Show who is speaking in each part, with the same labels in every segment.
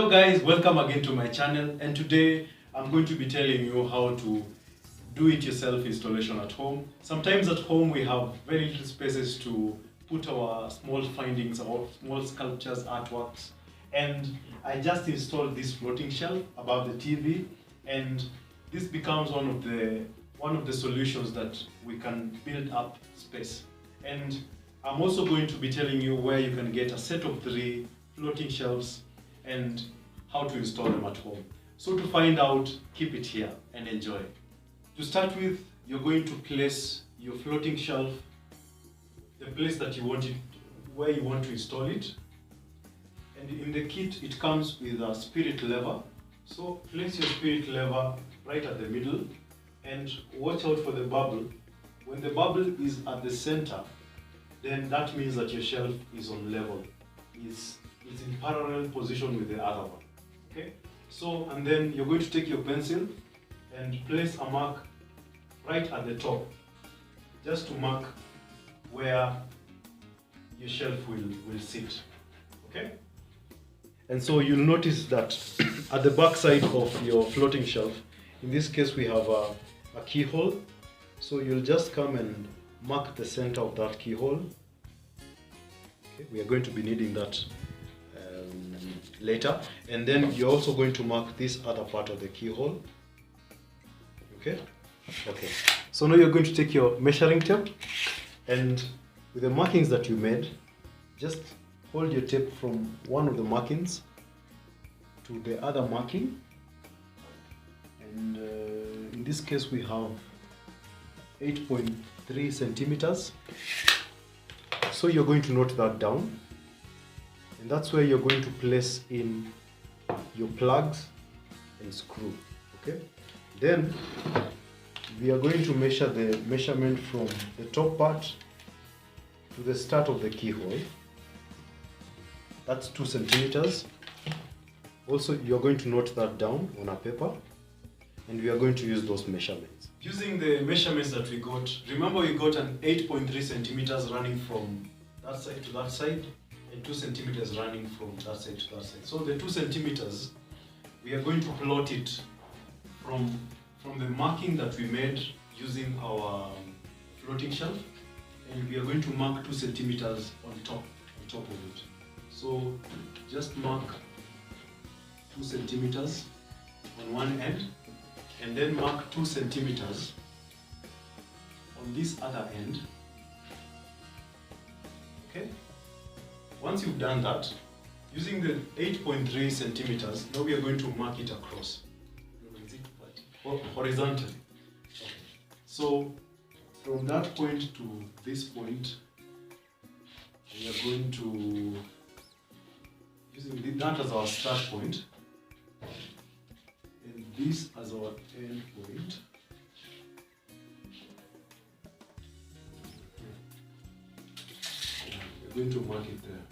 Speaker 1: Hello guys, welcome again to my channel, and today I'm going to be telling you how to do it yourself installation at home. Sometimes at home we have very little spaces to put our small findings, our small sculptures, artworks, and I just installed this floating shelf above the TV, and this becomes one of the solutions that we can build up space. And I'm also going to be telling you where you can get a set of 3 floating shelves and how to install them at home. So to find out, keep it here and enjoy. To start with, you're going to place your floating shelf, the place that you want it, where you want to install it. And in the kit, it comes with a spirit lever. So place your spirit lever right at the middle and watch out for the bubble. When the bubble is at the center, then that means that your shelf is on level. It's in parallel position with the other one. Okay? So, and then you're going to take your pencil and place a mark right at the top, just to mark where your shelf will sit. Okay? And so you'll notice that at the back side of your floating shelf, in this case we have a keyhole. So you'll just come and mark the center of that keyhole. Okay, we are going to be needing that later. And then you're also going to mark this other part of the keyhole. Okay? Okay. So now you're going to take your measuring tape, and with the markings that you made, just hold your tape from one of the markings to the other marking. And in this case we have 8.3 centimeters. So you're going to note that down, and that's where you're going to place in your plugs and screw. Okay, then we are going to measure the measurement from the top part to the start of the keyhole. That's 2 centimeters. Also, you're going to note that down on a paper, and we are going to use those measurements. Using the measurements that we got, remember we got an 8.3 centimeters running from that side to that side, and 2 centimeters running from that side to that side. So the 2 centimeters, we are going to plot it from the marking that we made using our floating shelf, and we are going to mark 2 centimeters on top of it. So just mark 2 centimeters on one end, and then mark 2 centimeters on this other end. Okay? Once you've done that, using the 8.3 centimeters, now we are going to mark it across, horizontally. Okay. So from that point to this point, we are going to, using that as our start point, and this as our end point. We're going to mark it there.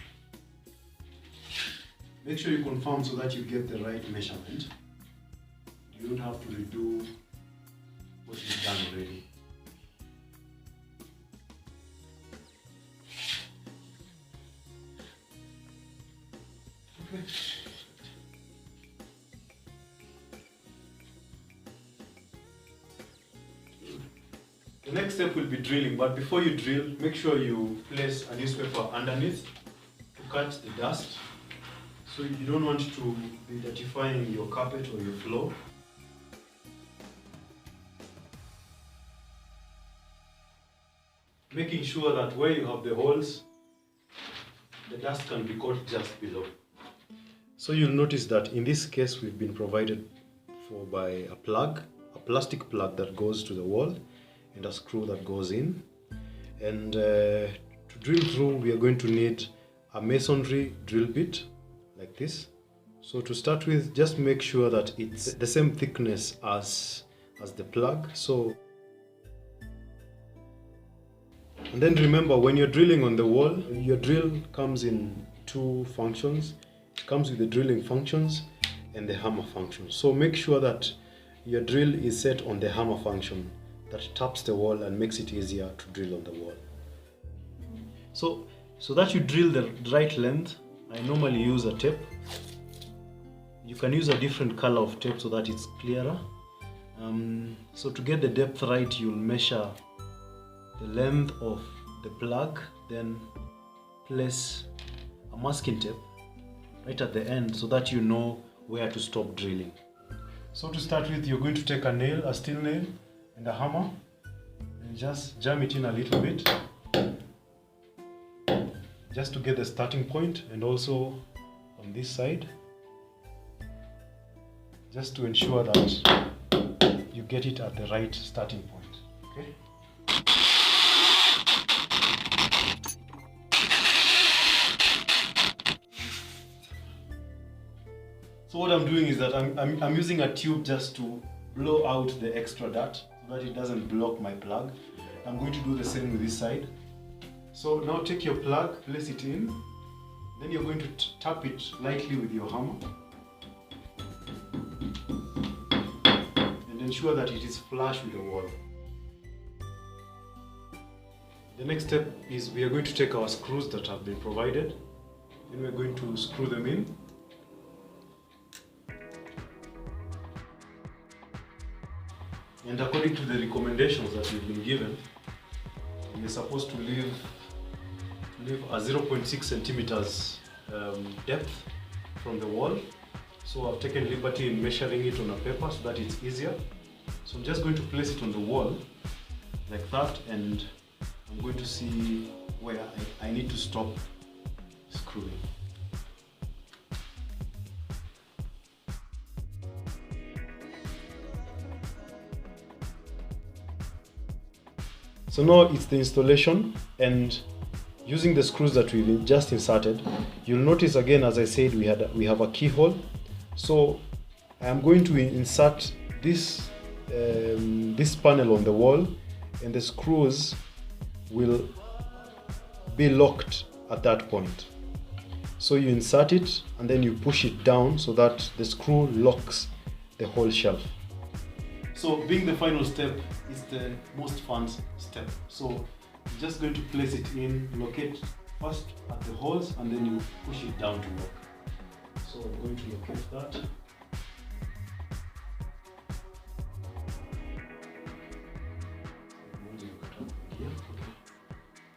Speaker 1: Make sure you confirm so that you get the right measurement. You don't have to redo what you've done already. Okay. The next step will be drilling, but before you drill, make sure you place a newspaper underneath to catch the dust. So you don't want to be dirtifying your carpet or your floor. Making sure that where you have the holes, the dust can be caught just below. So you'll notice that in this case we've been provided by a plug, a plastic plug that goes to the wall, and a screw that goes in. And to drill through, we are going to need a masonry drill bit like this. So to start with, just make sure that it's the same thickness as the plug. So, and then remember, when you're drilling on the wall, your drill comes in 2 functions. It comes with the drilling functions and the hammer function. So make sure that your drill is set on the hammer function that taps the wall and makes it easier to drill on the wall. So that you drill the right length, I normally use a tape You can use a different color of tape so that it's clearer. So to get the depth right, you'll measure the length of the plug, then place a masking tape right at the end so that you know where to stop drilling. So to start with, you're going to take a nail, a steel nail, and a hammer, and just jam it in a little bit, just to get the starting point, and also on this side, just to ensure that you get it at the right starting point. Okay. So what I'm doing is that I'm using a tube just to blow out the extra dirt so that it doesn't block my plug. I'm going to do the same with this side. So now take your plug, place it in, then you're going to tap it lightly with your hammer and ensure that it is flush with the wall. The next step is we are going to take our screws that have been provided, and we're going to screw them in. And according to the recommendations that we've been given, you're supposed to leave a 0.6 centimeters depth from the wall. So I've taken liberty in measuring it on a paper so that it's easier. So I'm just going to place it on the wall like that, and I'm going to see where I need to stop screwing. So now it's the installation, and using the screws that we've just inserted, you'll notice again, as I said, we have a keyhole. So I'm going to insert this this panel on the wall, and the screws will be locked at that point. So you insert it and then you push it down so that the screw locks the whole shelf. So being the final step is the most fun step. So you're just going to place it in, locate first at the holes, and then you push it down to lock. So I'm going to locate that.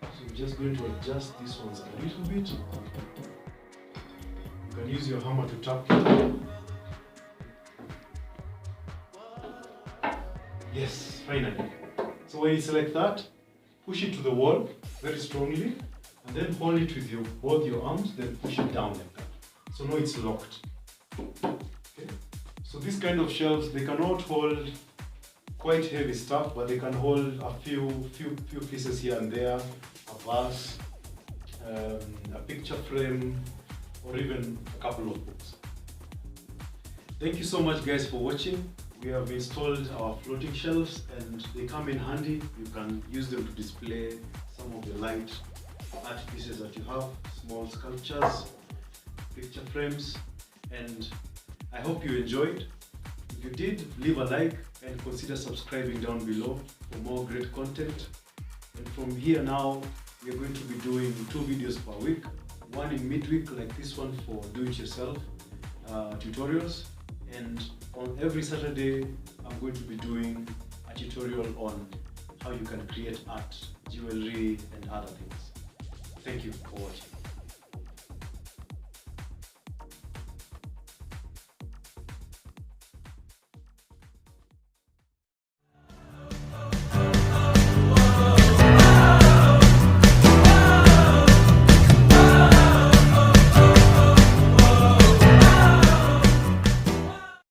Speaker 1: So I'm just going to adjust these ones a little bit. You can use your hammer to tap it. Yes, finally. So when it's like that, push it to the wall very strongly, and then hold it with both your arms, then push it down like that. So now it's locked. Okay. So these kind of shelves, they cannot hold quite heavy stuff, but they can hold a few pieces here and there, a vase, a picture frame, or even a couple of books. Thank you so much, guys, for watching. We have installed our floating shelves, and they come in handy. You can use them to display some of the light art pieces that you have, small sculptures, picture frames, and I hope you enjoyed. If you did, leave a like and consider subscribing down below for more great content. And from here now, we are going to be doing 2 videos per week, one in midweek like this one for do-it-yourself tutorials, and on every Saturday I'm going to be doing a tutorial on how you can create art, jewelry, and other things. Thank you for watching.